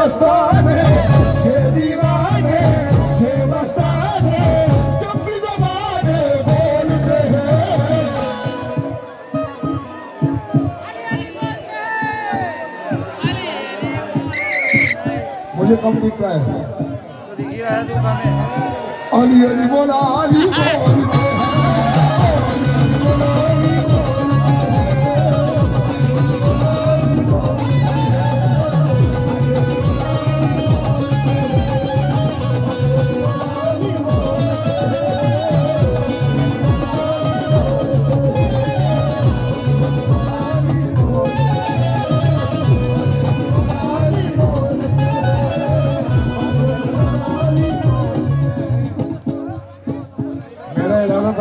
मस्ताने, छे दीवाने, छे मस्ताने, जब भी ज़बाने बोलते हैं। मुझे कम दिखता है। अली अली बोला, अली बोलते हैं।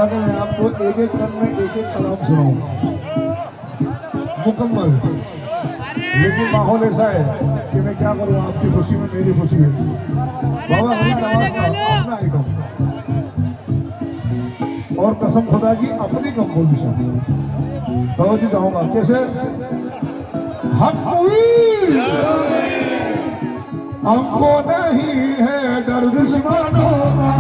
मैं आपको एक एक टन में एक एक कलाम सुनाऊंगा मुकम्मल, लेकिन माहौल ऐसा है कि मैं क्या करूं, आपकी खुशी में मेरी खुशी है। बाबा हमारी आवाज का अपना आइटम और कसम खुदा की अपनी कंपोजिशन। बाबा जी चाहूंगा कैसे हमको नहीं है डर दुश्मनों का,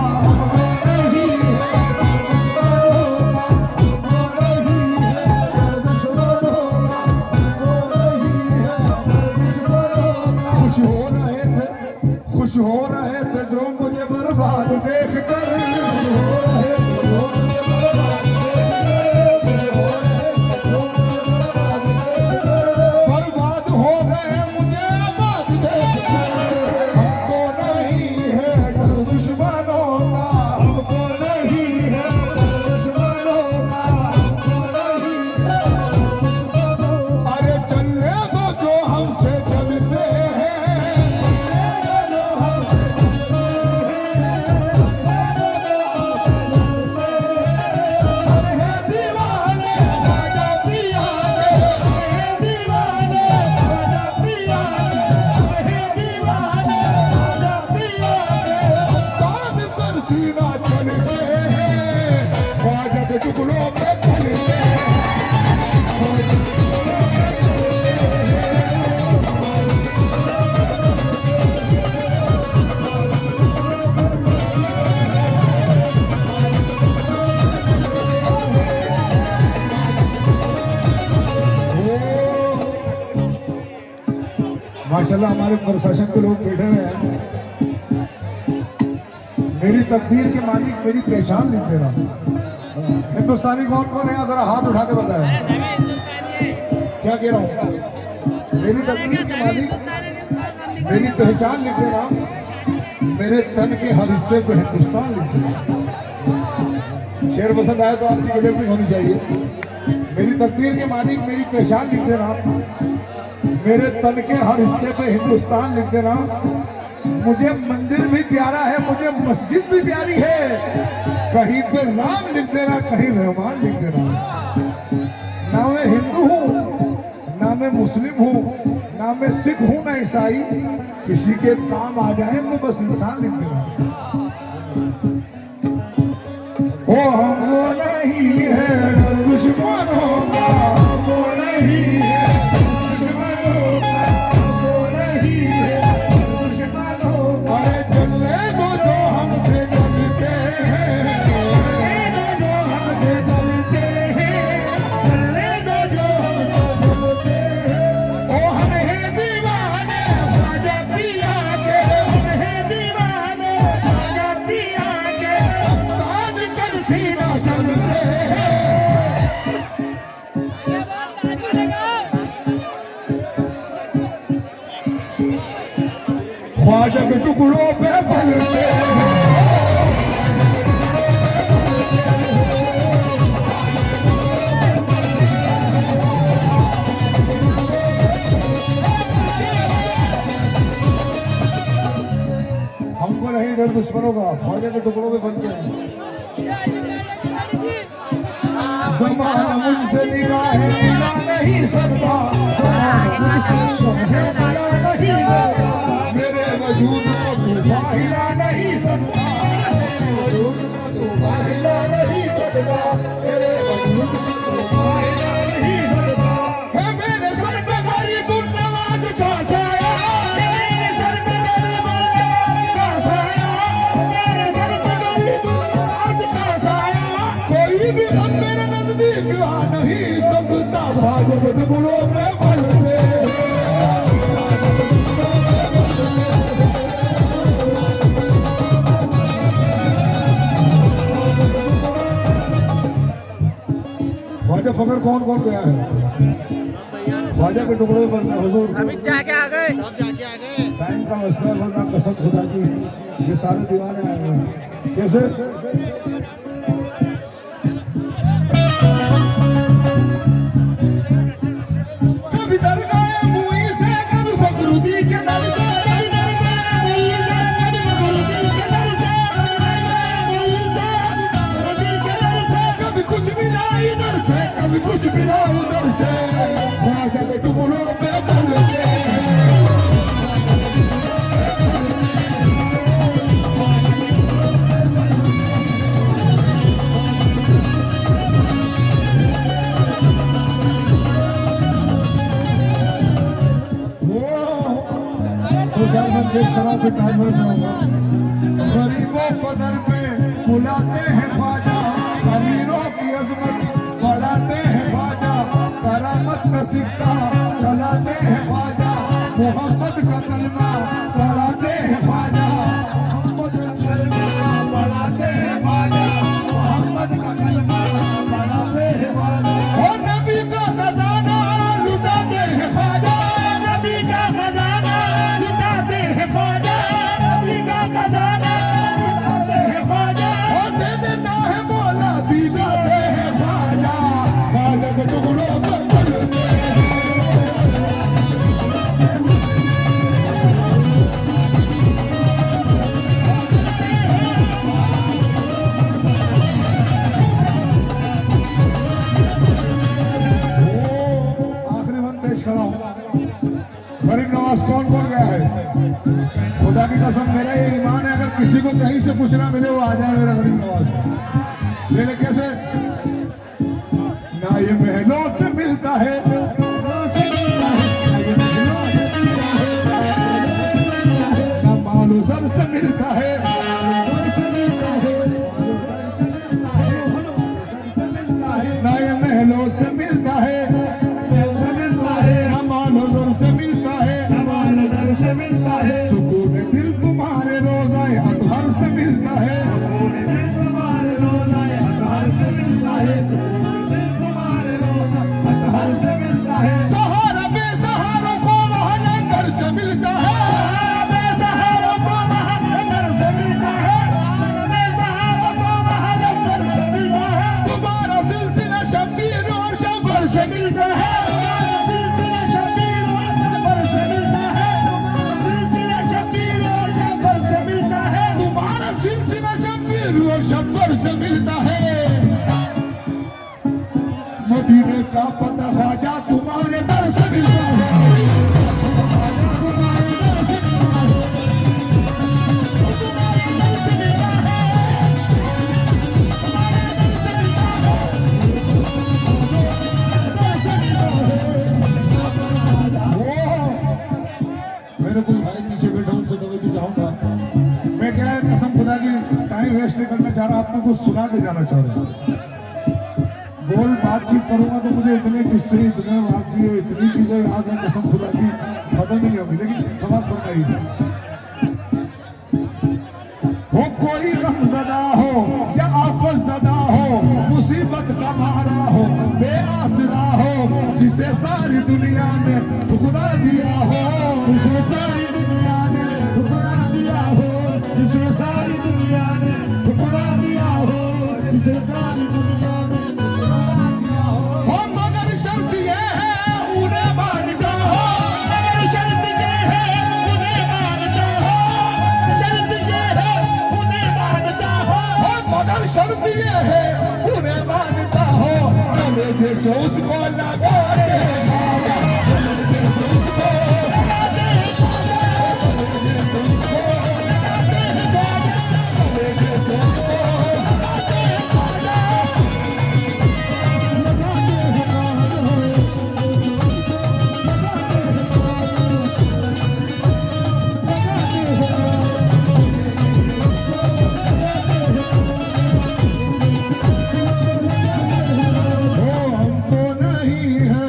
खुश हो रहे थे जो मुझे बर्बाद देख कर, बर्बाद हो गए मुझे आबाद देख कर। हमको नहीं है डर दुश्मनों का, हमको नहीं है डर दुश्मनों का, हमको नहीं है डर दुश्मनों का। अरे चलने दो जो हमसे चलते हैं, टुकड़ों पे पलते हैं। माशाल्लाह हमारे प्रशासन के लोग बैठे हुए हैं। मेरी तकदीर के मालिक मेरी पहचान लिख दे रहा हूँ। हिंदुस्तानी कौन कौन है, जरा हाथ उठा के बताया। क्या कह रहा हूँ, मेरी तकदीर के मालिक मेरी पहचान लिख दे रहा हूँ। मेरे तन के हर हिस्से पे हिंदुस्तान लिख दे रहा। शेर पसंद आया तो आपकी गजब भी होनी चाहिए। मेरी तकदीर के मालिक मेरी पहचान लिख दे रहा, मेरे तन के हर हिस्से पे हिंदुस्तान लिख दे रहा। मुझे मंदिर भी प्यारा है, मुझे मस्जिद भी प्यारी है। कहीं पे राम लिख देना, कहीं रहमान लिख देना। ना मैं हिंदू हूँ, ना मैं मुस्लिम हूँ, ना मैं सिख हूँ, ना ईसाई। किसी के काम आ जाए तो बस इंसान लिख देना। ओ हमको नहीं है दुश्मनों का, हमको नहीं है दुश्मनों का, हमको नहीं है दुश्मनों का। चलने दो जो हमसे चलते हैं, चलने दो जो हमसे चलते हैं, चलने दो जो हमसे चलते हैं। ओ हम हैं दीवाने ख्वाजा पिया के, हम हैं दीवाने ख्वाजा पिया के। तान कर सीना चलते हैं। ख्वाजा के टुकड़ों पे पलते हैं। हमको नहीं डर दुश्मनों का, ख्वाजा के टुकड़ों पे बनते हैं। ज़माना मुझसे निगाहें मिला नहीं सकता, मेरे वजूद को तूफान हिला नहीं सकता, वजूद को तूफान हिला नहीं सकता, मेरे वजूद को तूफान हिला नहीं सकता। है मेरे सर पे गरीब नवाज का साया, मेरे सर फकर कौन कौन गया है? ख्वाजा के टुकड़े पर हुजूर अभी जाके आ गए। टाइम का मसला है, वरना कसम खुदा की ये सारे दीवाने आए हुए हैं। कैसे कभी दरगाह मुई से, कभी फखरुद्दीन के दर से, कभी कुछ मिला इधर से, कभी कुछ मिला उधर से, ख्वाजा के टुकड़ों पे बन के पेश करा फिर टाइमर सुनाऊंगा। गरीबों को दर पे बुलाते हैं ख्वाजा, अमीरों की अजमत बढ़ाते हैं ख्वाजा, करामत का सिक्का चलाते हैं ख्वाजा, मोहम्मद का कलमा बढ़ाते हैं ख्वाजा, मोहम्मद का कलमा बढ़ाते हैं ख्वाजा, मोहम्मद का कलमा बढ़ाते हैं ख्वाजा। ओ नबी का खजाना लुटाते हैं ख्वाजा, नबी का खजाना लुटाते हैं ख्वाजा, नबी का खजाना लुटाते हैं ख्वाजा। ओ दे देता है मौला दिलाते हैं ख्वाजा, ख्वाजा के टुकड़ों पर पड़ते हैं। आखिरी मन पेश कराऊं। गरीब नवाज कौन कौन गया है? खुदा की कसम मेरा ये ईमान है, अगर किसी को कहीं से कुछ ना मिले वो आ जाए मेरा गरीब नवाज। ले कैसे? ना ये महलों से मिलता है, ना मालो सर से मिलता है, ना ये महलों से मिलता है, ना मालो सर से मिलता है, से मिलता है। सुकून दिल तुम्हारे रोज़ाए अतहर से मिलता है, तुम्हारे रोज़ाए अतहर से मिलता है, दिल तुम्हारे रोज़ा अतहर से मिलता है। सहारा बेसहारों को वहाँ लंगर से मिलता है, बेसहारों को वहाँ लंगर से मिलता है, बेसहारों को वहाँ लंगर से मिलता है। तुम्हारा सिलसिला शबीर और शबर से मिलता है, और शब्बर से मिलता है। मदीने का पता ख्वाजा तुम्हारे दर से मिलता है, मेरे कोई भाई पीछे बैठा उनसे तवज्जो चाहूंगा। मैं क्या है कसम खुदा की टाइम वेस्ट नहीं करना चाह रहा, आपको कुछ सुना के जाना चाह रहा हूँ। बोल बातचीत करूंगा तो मुझे इतने किस्से, इतने वाक़ये, इतनी चीजें याद है कसम खुदा की खत्म नहीं होगी, लेकिन समाज सुनना ही हो। कोई गमज़दा हो या आफत ज़दा हो, मुसीबत का मारा हो, बेआसरा हो, जिसे सारी दुनिया ने ठुकरा दिया हो, जिसे सारी दुनिया ने ठुकरा दिया हो, जिसे सारी दुनिया ने ठुकरा दिया हो, जिसे सारी दुनिया ने ठुकरा दिया हो। मगर शर्त ये है उन्हें मानता हो, मगर शर्त ये है उन्हें मानता हो, शर्त ये है उन्हें मानता हो, मगर शर्त ये है उन्हें मानता हो। मेरे जैसे उसको लगा के खाना, मेरे जैसे उसको लगा के खाना, मेरे जैसे उसको लगा के खाना, मेरे जैसे उसको लगा के खाना। हमको नहीं है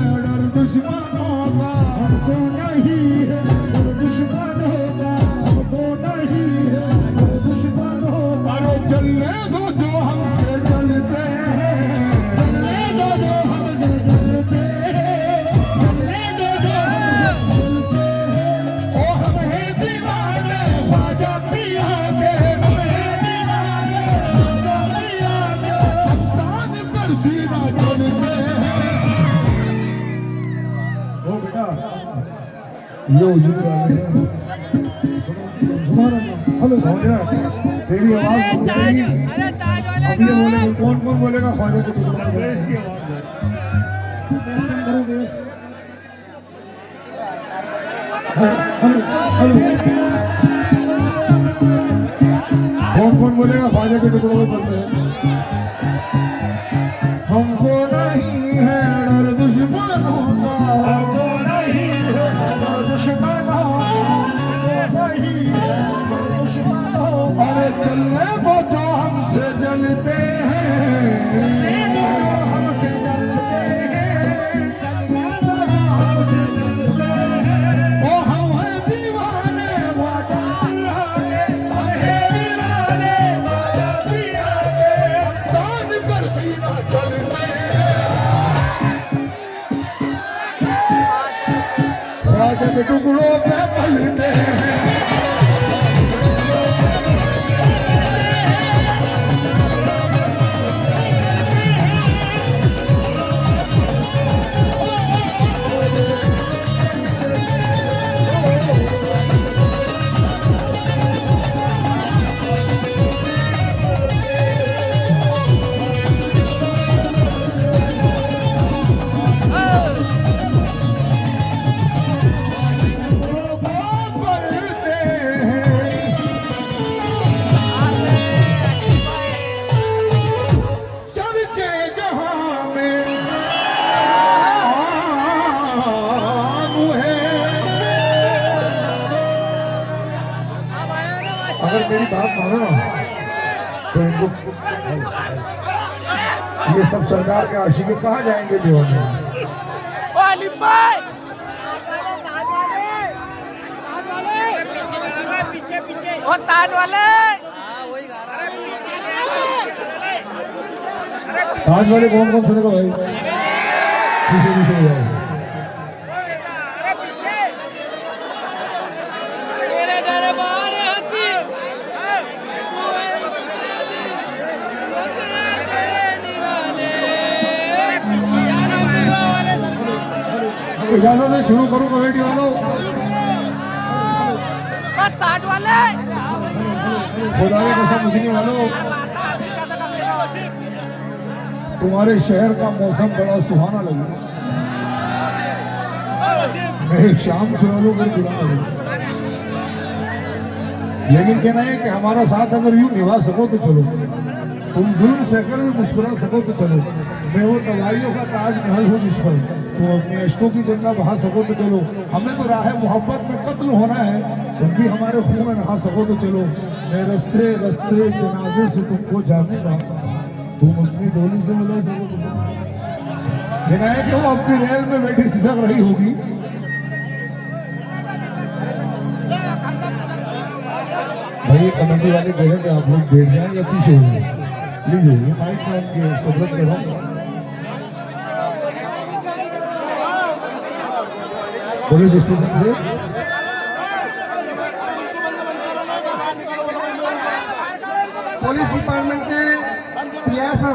ये उजूर वाले हैं। हेलो सोनिया, तेरी आवाज हो जाएगी। अब ये बोलेगा, कौन कौन बोलेगा ख्वाजा के टुकड़ा? इसकी आवाज है। हेलो, कौन कौन बोलेगा ख्वाजा के टुकड़ों में बोलते हैं? हमको नहीं है डर दुश्मनों का, हमको नहीं है डर दुश्मनों का, नहीं है डर दुश्मनों का। अरे चलने को जो हमसे जलते हैं, हमसे जलते हैं, चलने को जो हमसे जलते हैं, ओ हम हैं दीवाने ख्वाजा पिया के, हम हैं दीवाने ख्वाजा पिया के, तान कर सीना चलते हैं, ख्वाजा के टुकड़ों पे पलते हैं। अगर मेरी बात मानो ना तो इनको, ये सब सरकार के आशिक कहाँ जाएंगे दीवाने? ताज वाले, ताज वाले कौन कौन सुनेगा भाई? पीछे पीछे जाओ। इजाजत है, शुरू करो कमेटी वालों। ताज वाले, खुदा की कसम मुझे वालों, तुम्हारे शहर का मौसम बड़ा सुहाना लगा। मैं एक शाम से वालों को बुरा लगा, लेकिन कहना है कि हमारा साथ अगर यूं निभा सको तो चलो, तुम जुल्म सहकर भी मुस्कुरा सको तो चलो। मैं वो दवाइयों का ताजमहल हूँ जिस पर तो अपने अश्कों की जन्ना बहा सको तो चलो। हमें तो राह मोहब्बत में कत्ल होना है, तुम भी हमारे खून में नहा सको तो चलो। मैं रस्ते रस्ते जनाजे से तुमको जानूंगा, तुम अपनी डोली से मिला सको तो। कहना है कि वो अपनी रेल में बैठी सिसक रही होगी, भाई कमेटी वाले कह रहे कि आप लोग बैठ जाए या पीछे हो जाए। लीजिए ये माइक में उनके सुब्रत कर रहा हूँ। पुलिस स्टेशन से पुलिस डिपार्टमेंट के पीआई सर